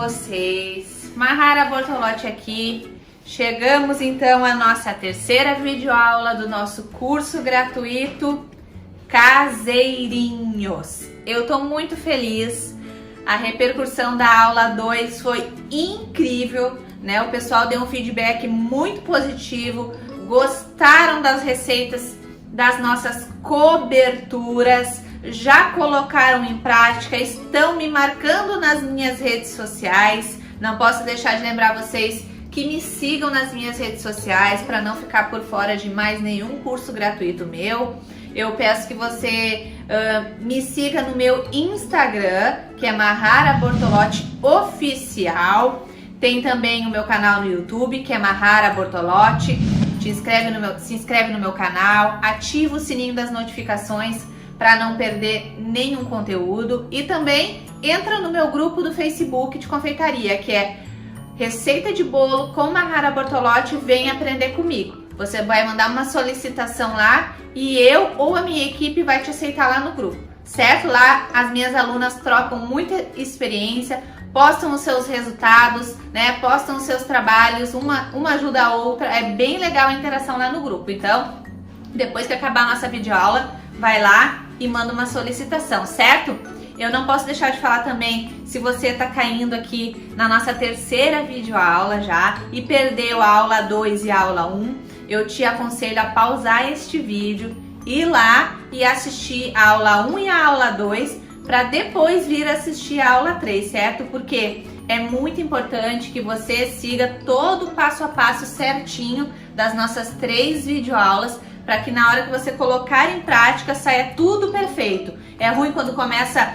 vocês? Mahara Bortolotti aqui. Chegamos então à nossa terceira videoaula do nosso curso gratuito Caseirinhos. Eu tô muito feliz, a repercussão da aula 2 foi incrível, né? O pessoal deu um feedback muito positivo, gostaram das receitas das nossas coberturas, já colocaram em prática, estão me marcando nas minhas redes sociais. Não posso deixar de lembrar vocês que me sigam nas minhas redes sociais para não ficar por fora de mais nenhum curso gratuito meu. Eu peço que você me siga no meu Instagram, que é Mahara Bortolotti Oficial. Tem também o meu canal no YouTube, que é Mahara Bortolotti. Se inscreve no meu canal, ativa o sininho das notificações para não perder nenhum conteúdo. E também entra no meu grupo do Facebook de confeitaria, que é Receita de Bolo com Mahara Bortolotti, vem aprender comigo. Você vai mandar uma solicitação lá e eu ou a minha equipe vai te aceitar lá no grupo, certo? Lá as minhas alunas trocam muita experiência, postam os seus resultados, né? Postam os seus trabalhos, uma ajuda a outra. É bem legal a interação lá no grupo. Então, depois que acabar a nossa videoaula, vai lá e manda uma solicitação, certo? Eu não posso deixar de falar também, se você está caindo aqui na nossa terceira videoaula já e perdeu a aula 2 e a aula 1, eu te aconselho a pausar este vídeo, ir lá e assistir a aula 1 e a aula 2 para depois vir assistir a aula 3, certo? Porque é muito importante que você siga todo o passo a passo certinho das nossas 3 videoaulas, para que na hora que você colocar em prática saia tudo perfeito. É ruim quando começa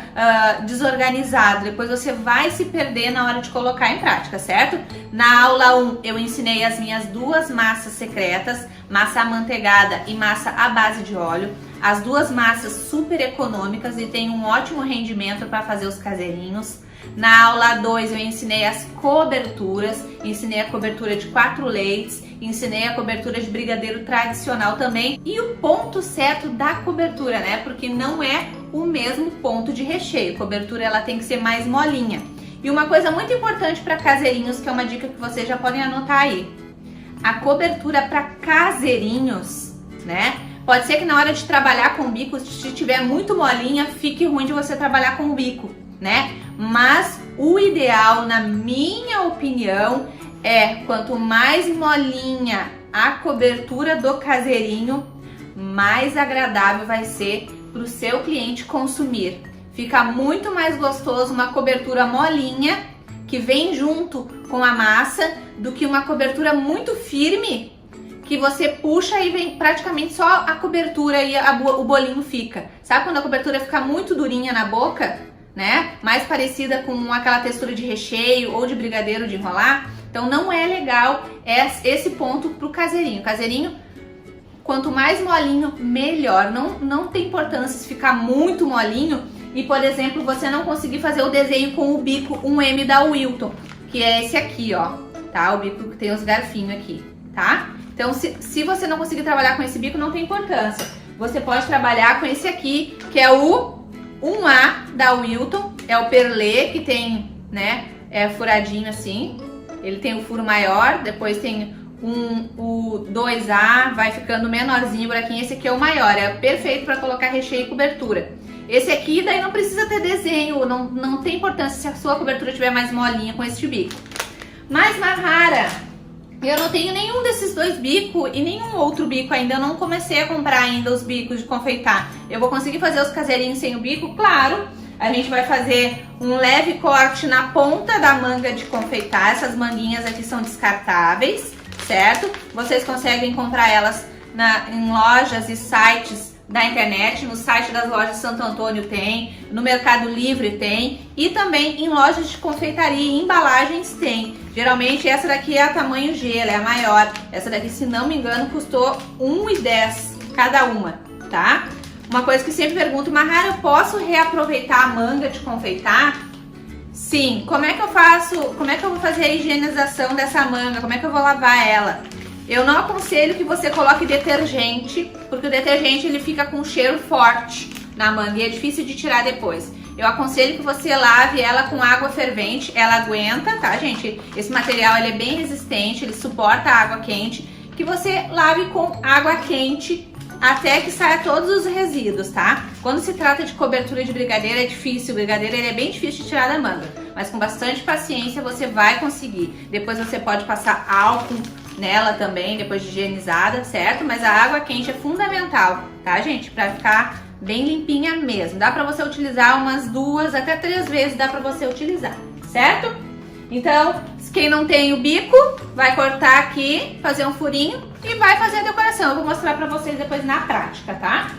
desorganizado, depois você vai se perder na hora de colocar em prática, certo? Na aula 1 eu ensinei as minhas 2 massas secretas, massa amanteigada e massa à base de óleo. As 2 massas super econômicas e tem um ótimo rendimento para fazer os caseirinhos. Na aula 2 eu ensinei as coberturas, ensinei a cobertura de 4 leites, ensinei a cobertura de brigadeiro tradicional também e o ponto certo da cobertura, né? Porque não é o mesmo ponto de recheio. A cobertura ela tem que ser mais molinha. E uma coisa muito importante para caseirinhos, que é uma dica que vocês já podem anotar aí. A cobertura para caseirinhos, né? Pode ser que na hora de trabalhar com o bico, se tiver muito molinha, fique ruim de você trabalhar com o bico, né? Mas o ideal, na minha opinião, é quanto mais molinha a cobertura do caseirinho, mais agradável vai ser para o seu cliente consumir. Fica muito mais gostoso uma cobertura molinha que vem junto com a massa do que uma cobertura muito firme que você puxa e vem praticamente só a cobertura e o bolinho fica. Sabe quando a cobertura fica muito durinha na boca, né? Mais parecida com aquela textura de recheio ou de brigadeiro de enrolar? Então não é legal esse ponto pro caseirinho. Caseirinho, quanto mais molinho, melhor. Não tem importância se ficar muito molinho e, por exemplo, você não conseguir fazer o desenho com o bico 1M da Wilton, que é esse aqui, ó, tá? O bico que tem os garfinhos aqui, tá? Então, se você não conseguir trabalhar com esse bico, não tem importância. Você pode trabalhar com esse aqui, que é o 1A da Wilton, é o perlê, que tem, né, furadinho assim. Ele tem o furo maior, depois tem o 2A, vai ficando menorzinho, buraquinho. Esse aqui é o maior, é perfeito para colocar recheio e cobertura. Esse aqui daí não precisa ter desenho, não tem importância se a sua cobertura tiver mais molinha com esse bico. Mas, Mahara, eu não tenho nenhum desses 2 bicos e nenhum outro bico ainda. Eu não comecei a comprar ainda os bicos de confeitar. Eu vou conseguir fazer os caseirinhos sem o bico? Claro! A gente vai fazer um leve corte na ponta da manga de confeitar. Essas manguinhas aqui são descartáveis, certo? Vocês conseguem comprar elas em lojas e sites da internet. No site das lojas Santo Antônio tem, no Mercado Livre tem e também em lojas de confeitaria e embalagens tem. Geralmente essa daqui é a tamanho G, ela é a maior. Essa daqui, se não me engano, custou R$1,10 cada uma, tá? Uma coisa que sempre pergunto, Mahara, eu posso reaproveitar a manga de confeitar? Sim. Como é que eu faço? Como é que eu vou fazer a higienização dessa manga? Como é que eu vou lavar ela? Eu não aconselho que você coloque detergente, porque o detergente ele fica com um cheiro forte na manga e é difícil de tirar depois. eu aconselho que você lave ela com água fervente. Ela aguenta, tá, gente? Esse material ele é bem resistente, ele suporta a água quente. Que você lave com água quente até que saia todos os resíduos, tá? Quando se trata de cobertura de brigadeiro é difícil, o brigadeiro ele é bem difícil de tirar da manga, mas com bastante paciência você vai conseguir. Depois você pode passar álcool nela também, depois de higienizada, certo? Mas a água quente é fundamental, tá, gente? Pra ficar bem limpinha mesmo. Dá pra você utilizar umas 2 até 3 vezes, dá pra você utilizar, certo? Então, quem não tem o bico, vai cortar aqui, fazer um furinho e vai fazer a decoração. Eu vou mostrar pra vocês depois na prática, tá?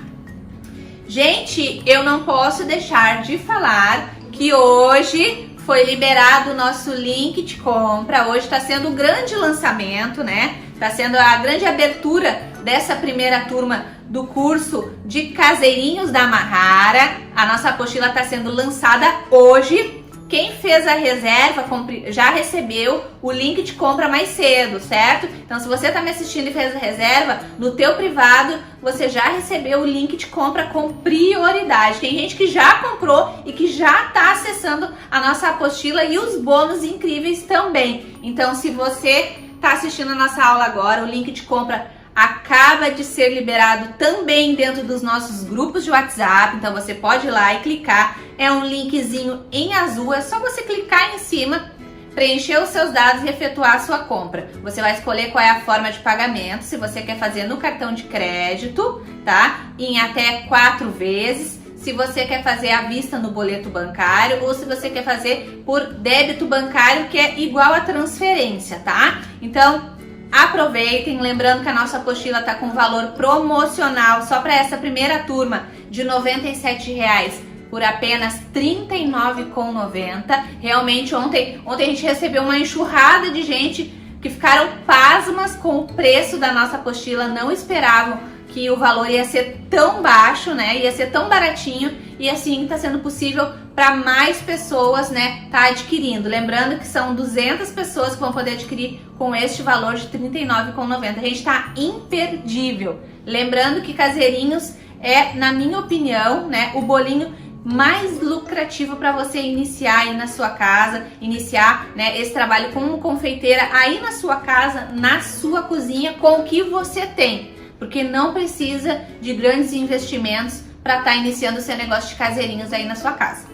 Gente, eu não posso deixar de falar que hoje foi liberado o nosso link de compra. Hoje tá sendo o grande lançamento, né? Tá sendo a grande abertura dessa primeira turma do curso de caseirinhos da Mahara. A nossa apostila tá sendo lançada hoje. Quem fez a reserva já recebeu o link de compra mais cedo, certo? Então, se você tá me assistindo e fez a reserva, no teu privado, você já recebeu o link de compra com prioridade. Tem gente que já comprou e que já tá acessando a nossa apostila e os bônus incríveis também. Então, se você tá assistindo a nossa aula agora, o link de compra acaba de ser liberado também dentro dos nossos grupos de WhatsApp, então você pode ir lá e clicar, é um linkzinho em azul, é só você clicar em cima, preencher os seus dados e efetuar a sua compra. Você vai escolher qual é a forma de pagamento, se você quer fazer no cartão de crédito, tá? Em até 4 vezes, se você quer fazer à vista no boleto bancário ou se você quer fazer por débito bancário, que é igual a transferência, tá? Então, aproveitem, lembrando que a nossa apostila está com valor promocional só para essa primeira turma de R$ 97,00 por apenas R$ 39,90. Realmente ontem a gente recebeu uma enxurrada de gente que ficaram pasmas com o preço da nossa apostila, não esperavam que o valor ia ser tão baixo, né? Ia ser tão baratinho e assim está sendo possível para mais pessoas, né, tá adquirindo. Lembrando que são 200 pessoas que vão poder adquirir com este valor de R$ 39,90. A gente tá imperdível. Lembrando que caseirinhos é, na minha opinião, né, o bolinho mais lucrativo para você iniciar aí na sua casa, iniciar, né, esse trabalho como confeiteira aí na sua casa, na sua cozinha, com o que você tem. Porque não precisa de grandes investimentos para estar iniciando o seu negócio de caseirinhos aí na sua casa,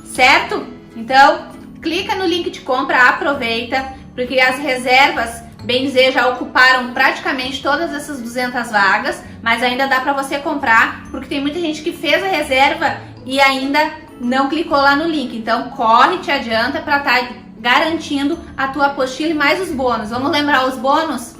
certo? Então, clica no link de compra, aproveita, porque as reservas, bem dizer, já ocuparam praticamente todas essas 200 vagas, mas ainda dá para você comprar, porque tem muita gente que fez a reserva e ainda não clicou lá no link. Então, corre, te adianta para estar garantindo a tua apostila e mais os bônus. Vamos lembrar os bônus?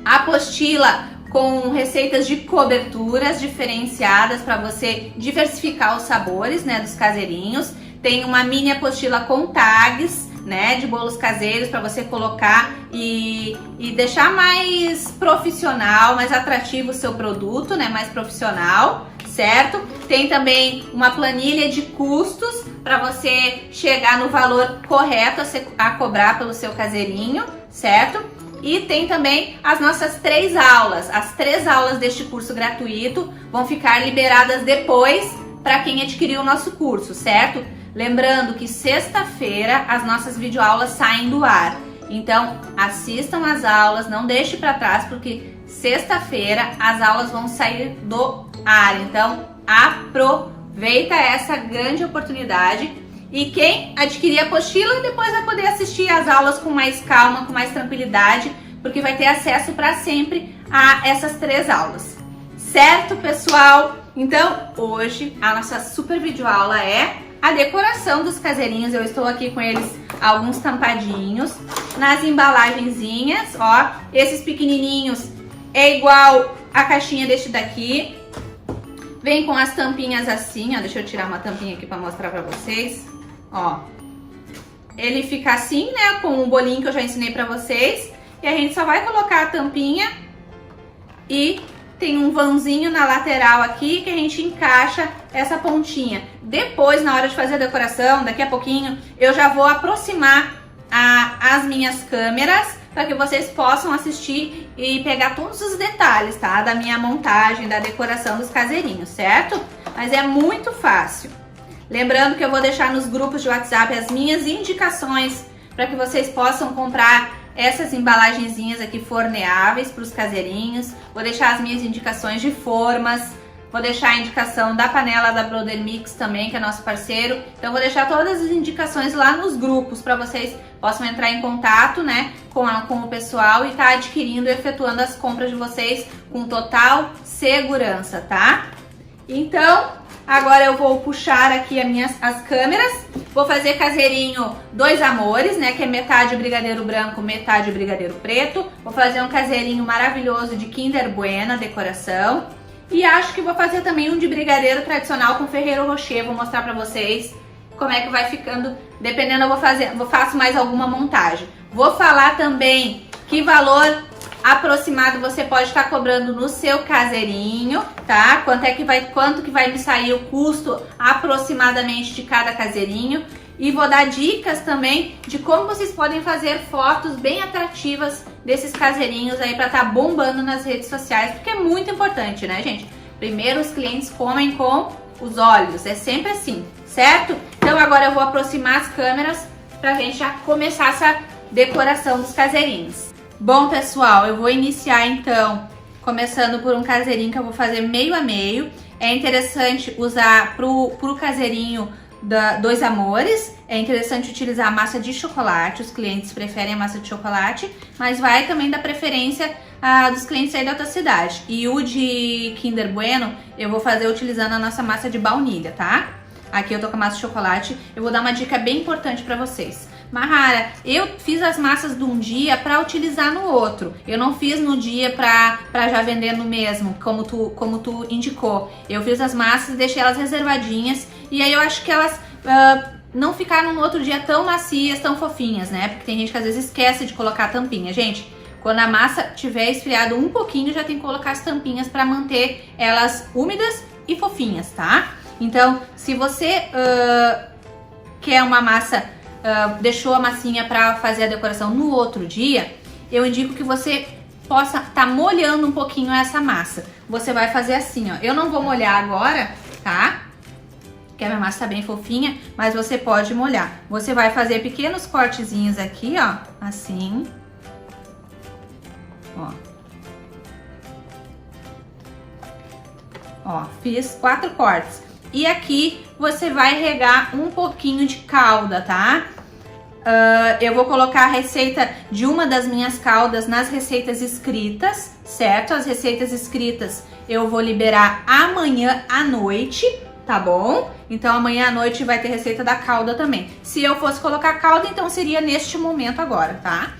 Apostila com receitas de coberturas diferenciadas para você diversificar os sabores, né, dos caseirinhos. Tem uma mini apostila com tags, né, de bolos caseiros para você colocar e deixar mais profissional, mais atrativo o seu produto, né, mais profissional, certo? Tem também uma planilha de custos para você chegar no valor correto a cobrar pelo seu caseirinho, certo? E tem também as nossas 3 aulas. As 3 aulas deste curso gratuito vão ficar liberadas depois para quem adquiriu o nosso curso, certo? Lembrando que sexta-feira as nossas videoaulas saem do ar. Então, assistam as aulas, não deixe para trás, porque sexta-feira as aulas vão sair do ar. Então, aproveita essa grande oportunidade. E quem adquirir a apostila depois vai poder assistir às aulas com mais calma, com mais tranquilidade, porque vai ter acesso para sempre a essas 3 aulas. Certo, pessoal? Então, hoje a nossa super videoaula é a decoração dos caseirinhos. Eu estou aqui com eles alguns tampadinhos nas embalagenzinhas, ó. Esses pequenininhos é igual a caixinha deste daqui. Vem com as tampinhas assim, ó. Deixa eu tirar uma tampinha aqui para mostrar para vocês. Ó, ele fica assim, né, com o bolinho que eu já ensinei pra vocês. E a gente só vai colocar a tampinha e tem um vãozinho na lateral aqui que a gente encaixa essa pontinha. Depois, na hora de fazer a decoração, daqui a pouquinho, eu já vou aproximar as minhas câmeras para que vocês possam assistir e pegar todos os detalhes, tá, da minha montagem, da decoração dos caseirinhos, certo? Mas é muito fácil. Lembrando que eu vou deixar nos grupos de WhatsApp as minhas indicações para que vocês possam comprar essas embalagenzinhas aqui forneáveis para os caseirinhos. Vou deixar as minhas indicações de formas, vou deixar a indicação da panela da Brother Mix também, que é nosso parceiro. Então vou deixar todas as indicações lá nos grupos para vocês possam entrar em contato, né, com o pessoal e estar adquirindo e efetuando as compras de vocês com total segurança, tá? Então, agora eu vou puxar aqui as câmeras. Vou fazer caseirinho Dois Amores, né? Que é metade brigadeiro branco, metade brigadeiro preto. Vou fazer um caseirinho maravilhoso de Kinder Bueno, decoração. E acho que vou fazer também um de brigadeiro tradicional com Ferrero Rocher. Vou mostrar pra vocês como é que vai ficando. Dependendo, eu faço mais alguma montagem. Vou falar também que valor aproximado você pode estar cobrando no seu caseirinho, tá? Quanto que vai me sair o custo aproximadamente de cada caseirinho. E vou dar dicas também de como vocês podem fazer fotos bem atrativas desses caseirinhos aí para estar bombando nas redes sociais, porque é muito importante, né, gente? Primeiro os clientes comem com os olhos, é sempre assim, certo? Então agora eu vou aproximar as câmeras pra gente já começar essa decoração dos caseirinhos. Bom, pessoal, eu vou iniciar então começando por um caseirinho que eu vou fazer meio a meio. É interessante usar pro caseirinho Dois Amores, é interessante utilizar a massa de chocolate, os clientes preferem a massa de chocolate, mas vai também da preferência dos clientes aí da outra cidade. E o de Kinder Bueno eu vou fazer utilizando a nossa massa de baunilha, tá? Aqui eu tô com a massa de chocolate. Eu vou dar uma dica bem importante pra vocês. Mahara, eu fiz as massas de um dia pra utilizar no outro. Eu não fiz no dia pra já vender no mesmo, como tu indicou. Eu fiz as massas e deixei elas reservadinhas. E aí eu acho que elas não ficaram no outro dia tão macias, tão fofinhas, né? Porque tem gente que às vezes esquece de colocar a tampinha. Gente, quando a massa tiver esfriado um pouquinho, já tem que colocar as tampinhas pra manter elas úmidas e fofinhas, tá? Então, se você quer uma massa, deixou a massinha para fazer a decoração no outro dia, eu indico que você possa estar molhando um pouquinho essa massa. Você vai fazer assim, ó. Eu não vou molhar agora, tá? Porque a minha massa tá bem fofinha, mas você pode molhar. Você vai fazer pequenos cortezinhos aqui, ó, assim. Ó, fiz 4 cortes. E aqui você vai regar um pouquinho de calda, tá? Eu vou colocar a receita de uma das minhas caldas nas receitas escritas, certo? As receitas escritas eu vou liberar amanhã à noite, tá bom? Então amanhã à noite vai ter receita da calda também. Se eu fosse colocar calda, então seria neste momento agora, tá?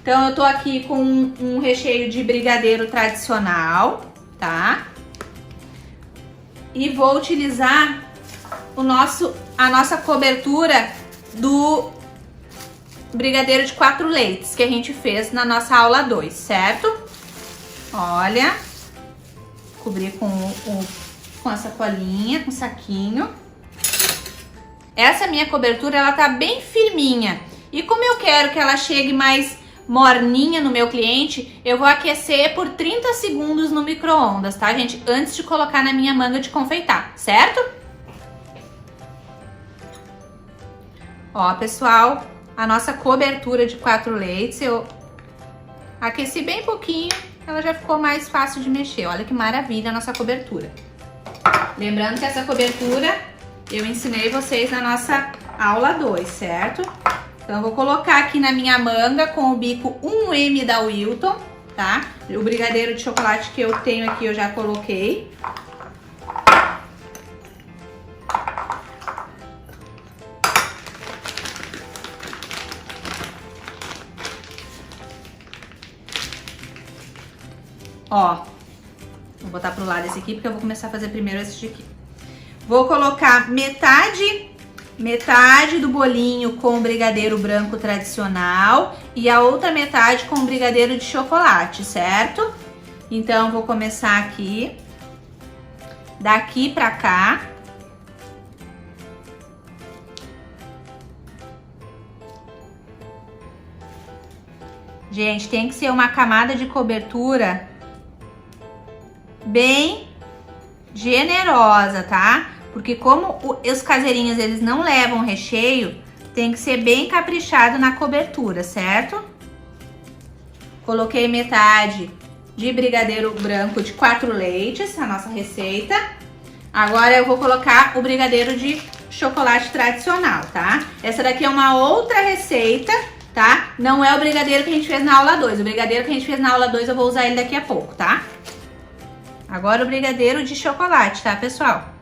Então eu tô aqui com um recheio de brigadeiro tradicional, tá? E vou utilizar a nossa cobertura do brigadeiro de 4 leites que a gente fez na nossa aula 2, certo? Olha, cobrir com a sacolinha, com o saquinho. Essa minha cobertura, ela tá bem firminha. E como eu quero que ela chegue mais morninha no meu cliente, eu vou aquecer por 30 segundos no micro-ondas, tá, gente? Antes de colocar na minha manga de confeitar, certo? Ó, pessoal, a nossa cobertura de 4 leites, eu aqueci bem pouquinho, ela já ficou mais fácil de mexer. Olha que maravilha a nossa cobertura. Lembrando que essa cobertura eu ensinei vocês na nossa aula 2, certo? Então, eu vou colocar aqui na minha manga com o bico 1M da Wilton, tá? O brigadeiro de chocolate que eu tenho aqui eu já coloquei. Ó, vou botar pro lado esse aqui porque eu vou começar a fazer primeiro esse aqui. Vou colocar metade do bolinho com brigadeiro branco tradicional e a outra metade com brigadeiro de chocolate, certo? Então, vou começar aqui, daqui pra cá. Gente, tem que ser uma camada de cobertura bem generosa, tá? Porque como os caseirinhos eles não levam recheio, tem que ser bem caprichado na cobertura, certo? Coloquei metade de brigadeiro branco de 4 leites, a nossa receita. Agora eu vou colocar o brigadeiro de chocolate tradicional, tá? Essa daqui é uma outra receita, tá? Não é o brigadeiro que a gente fez na aula 2. O brigadeiro que a gente fez na aula 2 eu vou usar ele daqui a pouco, tá? Agora o brigadeiro de chocolate, tá, pessoal?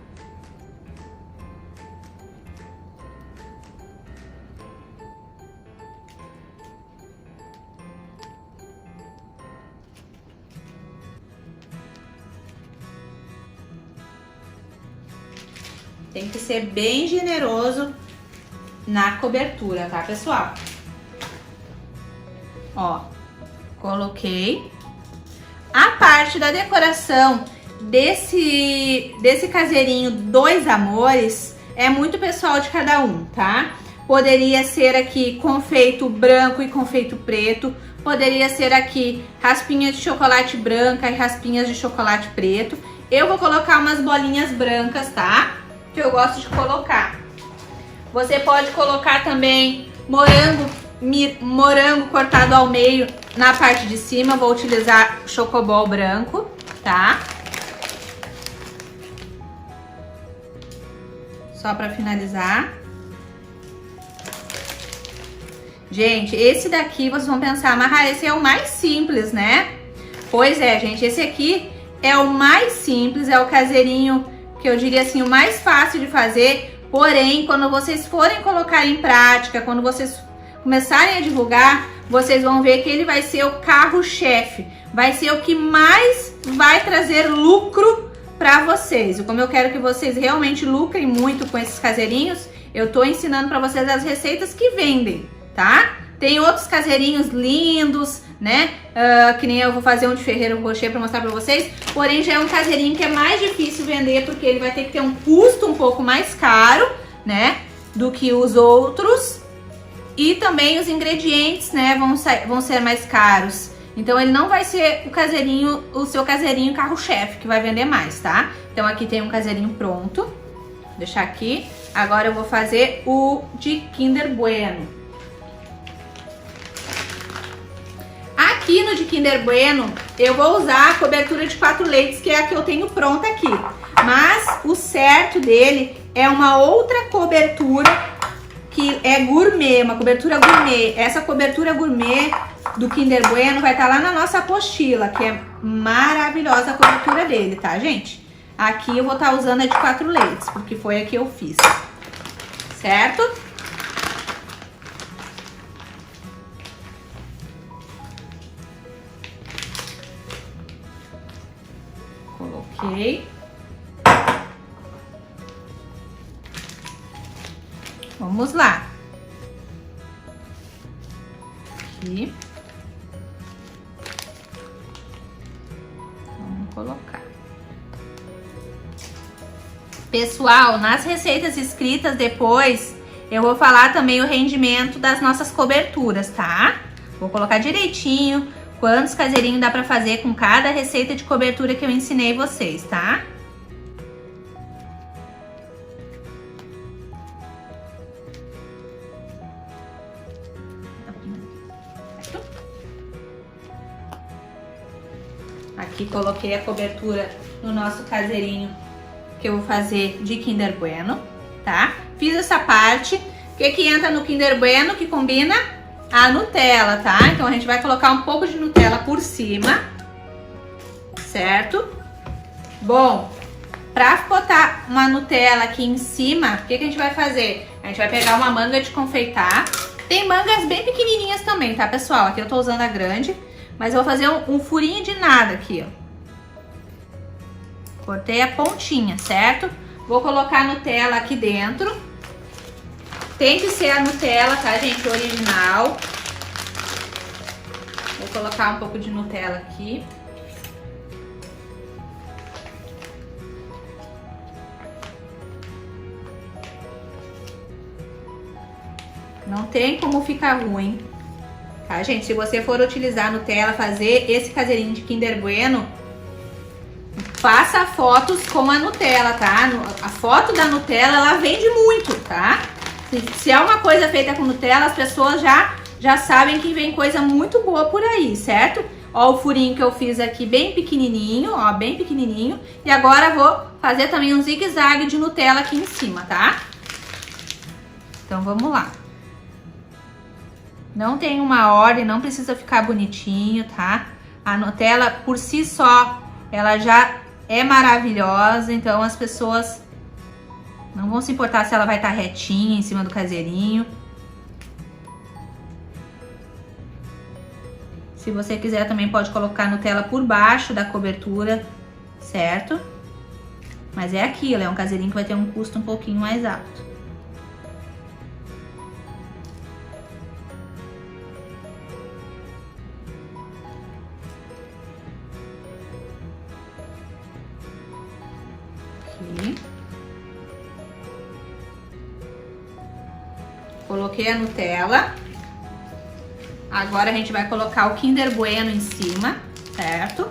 Tem que ser bem generoso na cobertura, tá, pessoal? Ó, coloquei. A parte da decoração desse caseirinho Dois Amores é muito pessoal de cada um, tá? Poderia ser aqui confeito branco e confeito preto. Poderia ser aqui raspinhas de chocolate branca e raspinhas de chocolate preto. Eu vou colocar umas bolinhas brancas, tá? Que eu gosto de colocar. Você pode colocar também morango cortado ao meio na parte de cima. Eu vou utilizar chocobol branco, tá? Só para finalizar. Gente, esse daqui vocês vão pensar, mas esse é o mais simples, né? Pois é, gente, esse aqui é o mais simples, é o caseirinho que eu diria assim, o mais fácil de fazer. Porém, quando vocês forem colocar em prática, quando vocês começarem a divulgar, vocês vão ver que ele vai ser o carro-chefe. Vai ser o que mais vai trazer lucro para vocês. E como eu quero que vocês realmente lucrem muito com esses caseirinhos, eu tô ensinando para vocês as receitas que vendem, tá? Tem outros caseirinhos lindos, né? Que nem eu vou fazer um de Ferrero Rocher para mostrar para vocês. Porém, já é um caseirinho que é mais difícil vender, porque ele vai ter que ter um custo um pouco mais caro, né? Do que os outros. E também os ingredientes, né? Vão ser mais caros. Então, ele não vai ser o seu caseirinho carro-chefe, que vai vender mais, tá? Então, aqui tem um caseirinho pronto. Vou deixar aqui. Agora, eu vou fazer o de Kinder Bueno. Aqui no de Kinder Bueno, eu vou usar a cobertura de 4 leites, que é a que eu tenho pronta aqui. Mas o certo dele é uma outra cobertura que é gourmet, uma cobertura gourmet. Essa cobertura gourmet do Kinder Bueno vai estar lá na nossa apostila, que é maravilhosa a cobertura dele, tá, gente? Aqui eu vou estar usando a de 4 leites, porque foi a que eu fiz, certo? Coloquei. Vamos lá. Aqui. Vamos colocar. Pessoal, nas receitas escritas depois, eu vou falar também o rendimento das nossas coberturas, tá? Vou colocar direitinho quantos caseirinhos dá pra fazer com cada receita de cobertura que eu ensinei vocês, tá? Aqui coloquei a cobertura no nosso caseirinho que eu vou fazer de Kinder Bueno, tá? Fiz essa parte. O que entra no Kinder Bueno que combina? A Nutella, tá? Então a gente vai colocar um pouco de Nutella por cima, certo? Bom, pra botar uma Nutella aqui em cima, o que a gente vai fazer? A gente vai pegar uma manga de confeitar. Tem mangas bem pequenininhas também, tá, pessoal? Aqui eu tô usando a grande, mas eu vou fazer um furinho de nada aqui, ó. Cortei a pontinha, certo? Vou colocar a Nutella aqui dentro. Tem que ser a Nutella, tá, gente? Original. Vou colocar um pouco de Nutella aqui. Não tem como ficar ruim, tá, gente? Se você for utilizar Nutella, fazer esse caseirinho de Kinder Bueno, faça fotos com a Nutella, tá? A foto da Nutella, ela vende muito, tá? Se é uma coisa feita com Nutella, as pessoas já sabem que vem coisa muito boa por aí, certo? Ó o furinho que eu fiz aqui bem pequenininho, ó, bem pequenininho. E agora vou fazer também um zigue-zague de Nutella aqui em cima, tá? Então vamos lá. Não tem uma ordem, não precisa ficar bonitinho, tá? A Nutella por si só, ela já é maravilhosa, então as pessoas não vão se importar se ela vai estar retinha em cima do caseirinho. Se você quiser também pode colocar Nutella por baixo da cobertura, certo? Mas é aquilo, é um caseirinho que vai ter um custo um pouquinho mais alto. Aqui. Coloquei a Nutella. Agora a gente vai colocar o Kinder Bueno em cima, certo?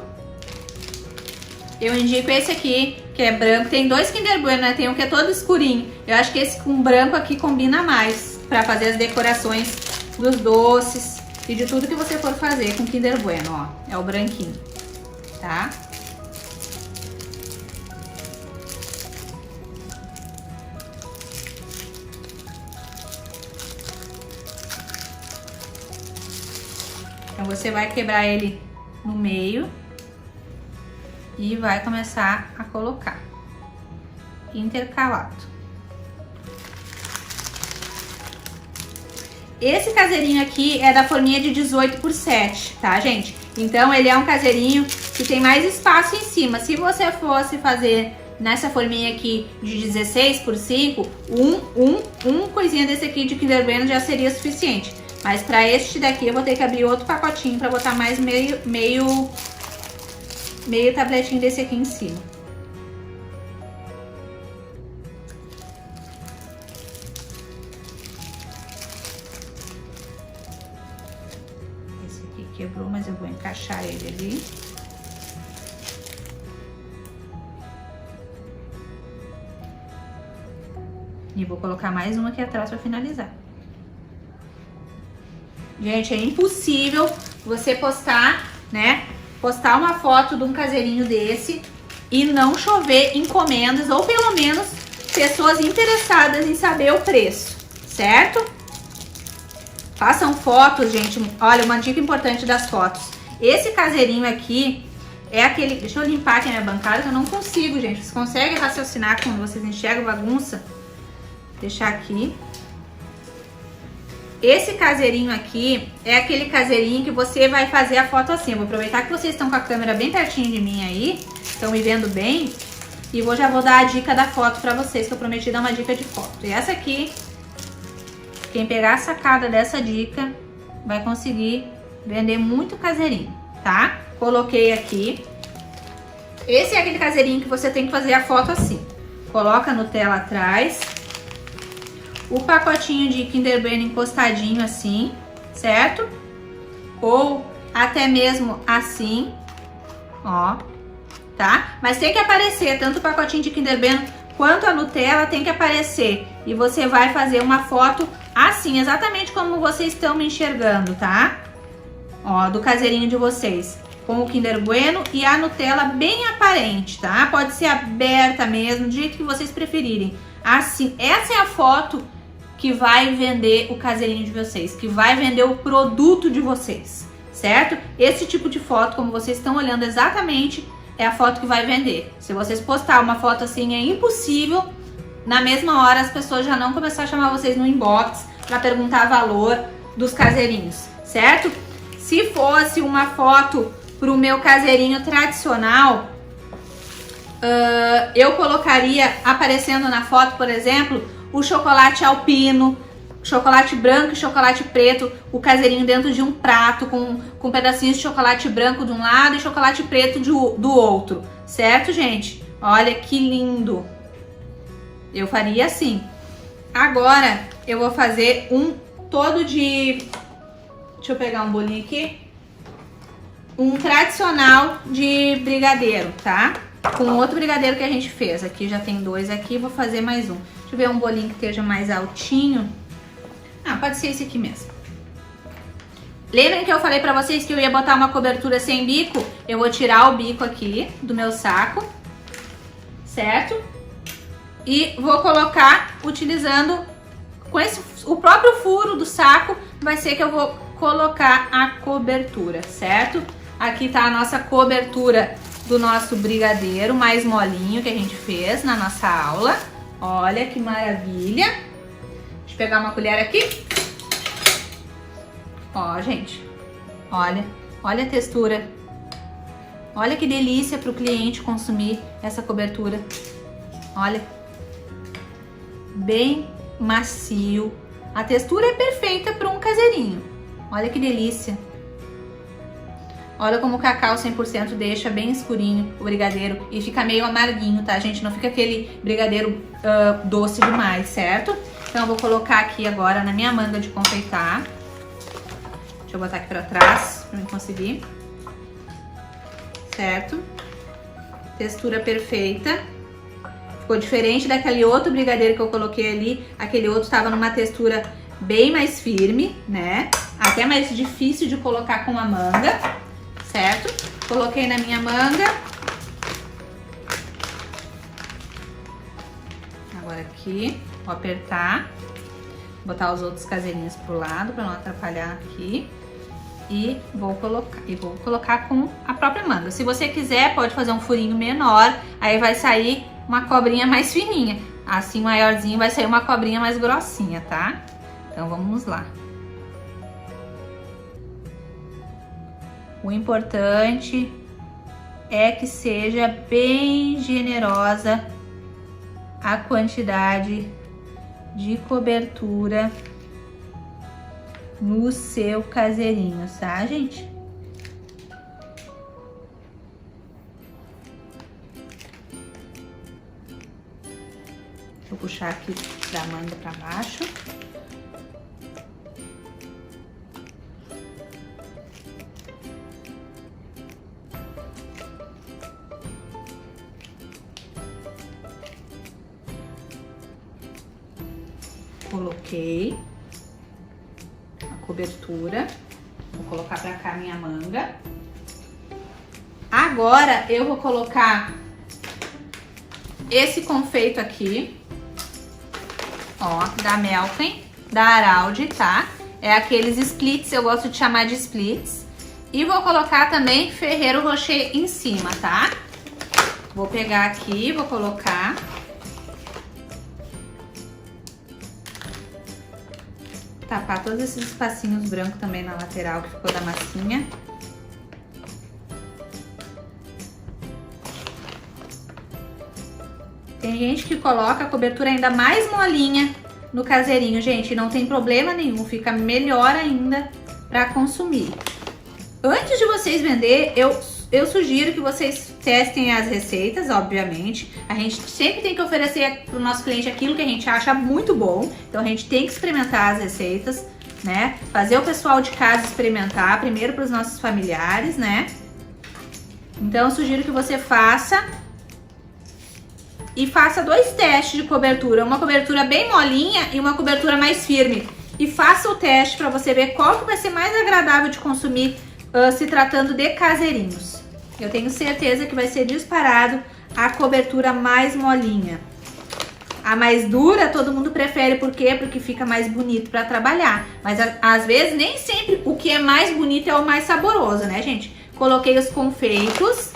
Eu indico esse aqui, que é branco. Tem dois Kinder Bueno, né? Tem um que é todo escurinho. Eu acho que esse com branco aqui combina mais pra fazer as decorações dos doces e de tudo que você for fazer com Kinder Bueno, ó. É o branquinho, tá? Então você vai quebrar ele no meio e vai começar a colocar intercalado. Esse caseirinho aqui é da forminha de 18x7, tá, gente? Então ele é um caseirinho que tem mais espaço em cima. Se você fosse fazer nessa forminha aqui de 16x5, um coisinha desse aqui de Kinder Bueno já seria suficiente. Mas para este daqui eu vou ter que abrir outro pacotinho para botar mais meio tabletinho desse aqui em cima. Esse aqui quebrou, mas eu vou encaixar ele ali. E vou colocar mais um aqui atrás para finalizar. Gente, é impossível você postar, né? Postar uma foto de um caseirinho desse e não chover encomendas, ou pelo menos pessoas interessadas em saber o preço, certo? Façam fotos, gente. Olha, uma dica importante das fotos. Esse caseirinho aqui é aquele... Deixa eu limpar aqui a minha bancada, que eu não consigo, gente. Vocês conseguem raciocinar quando vocês enxergam bagunça? Vou deixar aqui. Esse caseirinho aqui é aquele caseirinho que você vai fazer a foto assim. Eu vou aproveitar que vocês estão com a câmera bem pertinho de mim aí, estão me vendo bem, e já vou dar a dica da foto pra vocês, que eu prometi dar uma dica de foto. E essa aqui, quem pegar a sacada dessa dica, vai conseguir vender muito caseirinho, tá? Coloquei aqui. Esse é aquele caseirinho que você tem que fazer a foto assim. Coloca a Nutella atrás. O pacotinho de Kinder Bueno encostadinho assim, certo? Ou até mesmo assim, ó, tá? Mas tem que aparecer, tanto o pacotinho de Kinder Bueno quanto a Nutella tem que aparecer. E você vai fazer uma foto assim, exatamente como vocês estão me enxergando, tá? Ó, do caseirinho de vocês. Com o Kinder Bueno e a Nutella bem aparente, tá? Pode ser aberta mesmo, do jeito que vocês preferirem. Assim, essa é a foto que vai vender o caseirinho de vocês, que vai vender o produto de vocês, certo? Esse tipo de foto, como vocês estão olhando exatamente, é a foto que vai vender. Se vocês postar uma foto assim, é impossível, na mesma hora as pessoas já não começar a chamar vocês no inbox para perguntar valor dos caseirinhos, certo? Se fosse uma foto pro meu caseirinho tradicional, eu colocaria aparecendo na foto, por exemplo, o chocolate alpino, chocolate branco e chocolate preto, o caseirinho dentro de um prato com pedacinhos de chocolate branco de um lado e chocolate preto do outro, certo, gente? Olha que lindo! Eu faria assim. Agora eu vou fazer um todo de... Deixa eu pegar um bolinho aqui. Um tradicional de brigadeiro, tá? com outro brigadeiro que a gente fez. Aqui já tem 2 aqui, vou fazer mais um. Deixa eu ver um bolinho que esteja mais altinho. Ah, pode ser esse aqui mesmo. Lembrem que eu falei pra vocês que eu ia botar uma cobertura sem bico? Eu vou tirar o bico aqui do meu saco, certo? E vou colocar utilizando com o próprio furo do saco, vai ser que eu vou colocar a cobertura, certo? Aqui tá a nossa cobertura do nosso brigadeiro mais molinho que a gente fez na nossa aula. Olha que maravilha. Deixa eu pegar uma colher aqui. Ó, gente, olha a textura. Olha que delícia para o cliente consumir essa cobertura. Olha, bem macio. A textura é perfeita para um caseirinho. Olha que delícia. Olha como o cacau 100% deixa bem escurinho o brigadeiro e fica meio amarguinho, tá, gente? Não fica aquele brigadeiro doce demais, certo? Então eu vou colocar aqui agora na minha manga de confeitar. Deixa eu botar aqui pra trás pra eu conseguir. Certo? Textura perfeita. Ficou diferente daquele outro brigadeiro que eu coloquei ali. Aquele outro tava numa textura bem mais firme, né? Até mais difícil de colocar com a manga, certo? Coloquei na minha manga. Agora aqui, vou apertar. Botar os outros caseirinhos pro lado pra não atrapalhar aqui. E vou colocar com a própria manga. Se você quiser, pode fazer um furinho menor, aí vai sair uma cobrinha mais fininha. Assim, maiorzinho, vai sair uma cobrinha mais grossinha, tá? Então, vamos lá. O importante é que seja bem generosa a quantidade de cobertura no seu caseirinho, tá, gente? Vou puxar aqui da manga para baixo. Coloquei a cobertura. Vou colocar pra cá minha manga. Agora eu vou colocar esse confeito aqui, ó, da Melken, da Araldi, tá? É aqueles splits, eu gosto de chamar de splits. E vou colocar também Ferrero Rocher em cima, tá? Vou pegar aqui, vou colocar. Tapar todos esses espacinhos brancos também na lateral que ficou da massinha. Tem gente que coloca a cobertura ainda mais molinha no caseirinho, gente, não tem problema nenhum, fica melhor ainda para consumir. Antes de vocês vender, eu sugiro que vocês testem as receitas, obviamente. A gente sempre tem que oferecer para o nosso cliente aquilo que a gente acha muito bom. Então a gente tem que experimentar as receitas, né? Fazer o pessoal de casa experimentar, primeiro para os nossos familiares, né? Então eu sugiro que você faça e faça 2 testes de cobertura. Uma cobertura bem molinha e uma cobertura mais firme. E faça o teste para você ver qual que vai ser mais agradável de consumir se tratando de caseirinhos. Eu tenho certeza que vai ser disparado a cobertura mais molinha. A mais dura todo mundo prefere, por quê? Porque fica mais bonito para trabalhar. Mas às vezes nem sempre o que é mais bonito é o mais saboroso, né, gente? Coloquei os confeitos.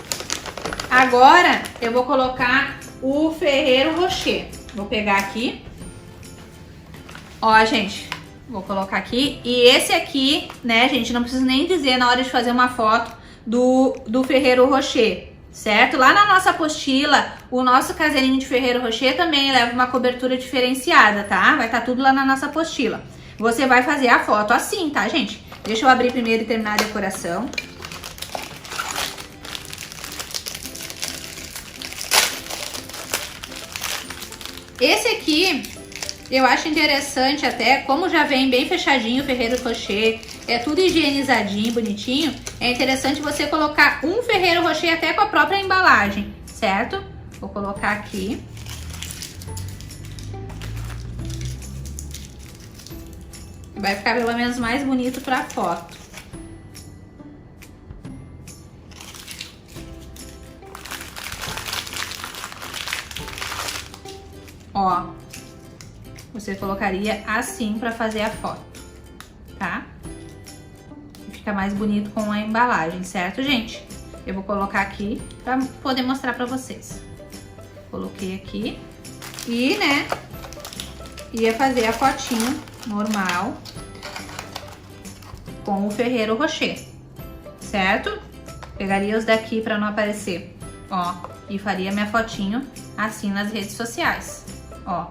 Agora eu vou colocar o Ferrero Rocher. Vou pegar aqui. Ó, gente, vou colocar aqui. E esse aqui, né, gente, não preciso nem dizer na hora de fazer uma foto do Ferrero Rocher, certo? Lá na nossa apostila, o nosso caseirinho de Ferrero Rocher também leva uma cobertura diferenciada, tá? Vai estar tudo lá na nossa apostila. Você vai fazer a foto assim, tá, gente? Deixa eu abrir primeiro e terminar a decoração. Esse aqui, eu acho interessante até, como já vem bem fechadinho o Ferrero Rocher, é tudo higienizadinho, bonitinho, é interessante você colocar um Ferrero Rocher até com a própria embalagem, certo? Vou colocar aqui. Vai ficar pelo menos mais bonito pra foto. Ó, você colocaria assim pra fazer a foto, tá? Fica mais bonito com a embalagem, certo, gente? Eu vou colocar aqui pra poder mostrar pra vocês. Coloquei aqui e, né, ia fazer a fotinho normal com o Ferrero Rocher, certo? Pegaria os daqui pra não aparecer, ó, e faria minha fotinho assim nas redes sociais, ó.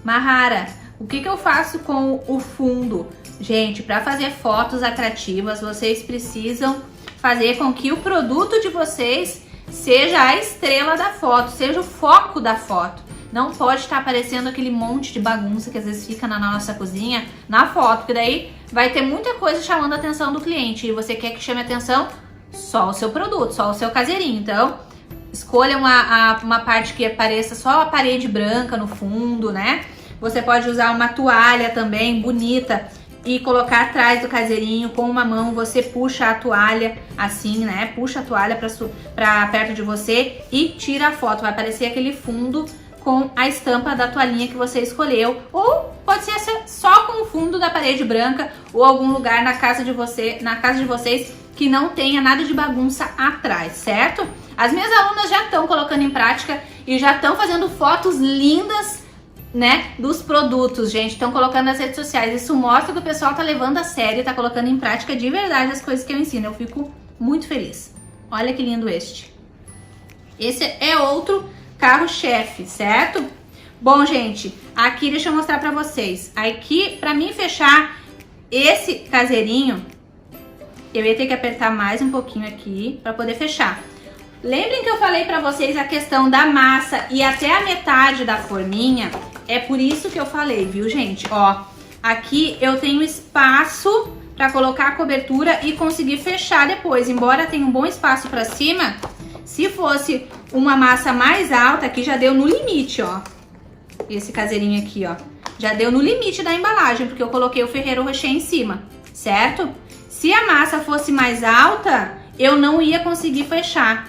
Mahara, o que eu faço com o fundo? Gente, para fazer fotos atrativas, vocês precisam fazer com que o produto de vocês seja a estrela da foto, seja o foco da foto. Não pode estar aparecendo aquele monte de bagunça que às vezes fica na nossa cozinha na foto, porque daí vai ter muita coisa chamando a atenção do cliente e você quer que chame a atenção só o seu produto, só o seu caseirinho. Então, escolha uma parte que apareça só a parede branca no fundo, né? Você pode usar uma toalha também bonita e colocar atrás do caseirinho. Com uma mão você puxa a toalha assim, né? Puxa a toalha pra perto de você e tira a foto. Vai aparecer aquele fundo com a estampa da toalhinha que você escolheu. Ou pode ser só com o fundo da parede branca ou algum lugar na casa de vocês que não tenha nada de bagunça atrás, certo? As minhas alunas já estão colocando em prática e já estão fazendo fotos lindas, né, dos produtos, gente. Estão colocando nas redes sociais. Isso mostra que o pessoal tá levando a sério, tá colocando em prática de verdade as coisas que eu ensino. Eu fico muito feliz. Olha que lindo este. Esse é outro carro-chefe, certo? Bom, gente, aqui deixa eu mostrar pra vocês. Aqui, pra mim fechar esse caseirinho, eu ia ter que apertar mais um pouquinho aqui pra poder fechar. Lembrem que eu falei pra vocês a questão da massa e até a metade da forminha. É por isso que eu falei, viu, gente? Ó, aqui eu tenho espaço pra colocar a cobertura e conseguir fechar depois. Embora tenha um bom espaço pra cima, se fosse uma massa mais alta, aqui já deu no limite, ó. Esse caseirinho aqui, ó. Já deu no limite da embalagem, porque eu coloquei o Ferrero Rocher em cima, certo? Se a massa fosse mais alta, eu não ia conseguir fechar.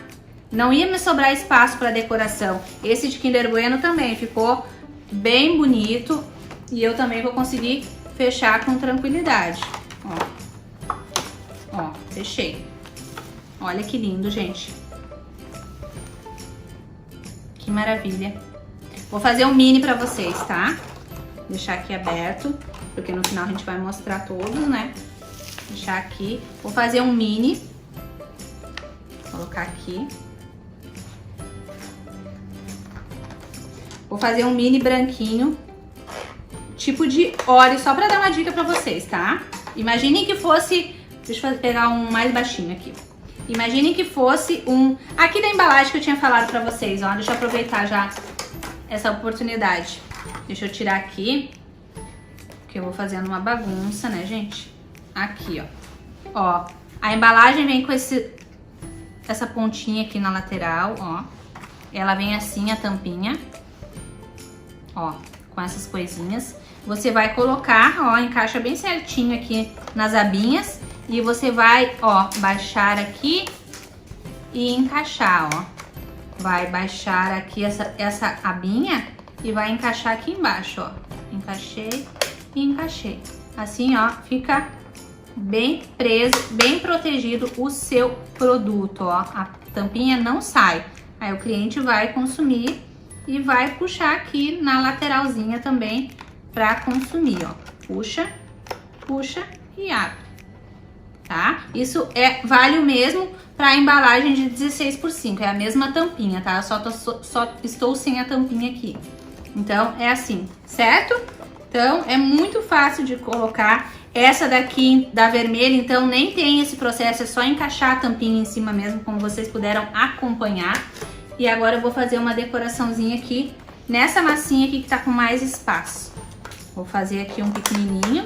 Não ia me sobrar espaço para decoração. Esse de Kinder Bueno também ficou bem bonito. E eu também vou conseguir fechar com tranquilidade. Ó, ó, fechei. Olha que lindo, gente. Que maravilha. Vou fazer um mini para vocês, tá? Vou deixar aqui aberto, porque no final a gente vai mostrar todos, né? Vou deixar aqui. Vou fazer um mini. Vou colocar aqui. Vou fazer um mini branquinho, tipo de Oreo, só pra dar uma dica pra vocês, tá? Imaginem que fosse... Deixa eu pegar um mais baixinho aqui. Imaginem que fosse um... Aqui da embalagem que eu tinha falado pra vocês, ó. Deixa eu aproveitar já essa oportunidade. Deixa eu tirar aqui, porque eu vou fazendo uma bagunça, né, gente? Aqui, ó. Ó, a embalagem vem com essa pontinha aqui na lateral, ó. Ela vem assim, a tampinha. Ó, com essas coisinhas. Você vai colocar, ó, encaixa bem certinho aqui nas abinhas. E você vai, ó, baixar aqui e encaixar, ó. Vai baixar aqui essa abinha e vai encaixar aqui embaixo, ó. Encaixei e encaixei. Assim, ó, fica bem preso, bem protegido o seu produto, ó. A tampinha não sai. Aí o cliente vai consumir e vai puxar aqui na lateralzinha também pra consumir, ó. Puxa, puxa e abre, tá? Isso vale o mesmo pra embalagem de 16x5, é a mesma tampinha, tá? Eu só estou sem a tampinha aqui. Então, é assim, certo? Então, é muito fácil de colocar. Essa daqui, da vermelha, então, nem tem esse processo, é só encaixar a tampinha em cima mesmo, como vocês puderam acompanhar. E agora eu vou fazer uma decoraçãozinha aqui, nessa massinha aqui que tá com mais espaço. Vou fazer aqui um pequenininho.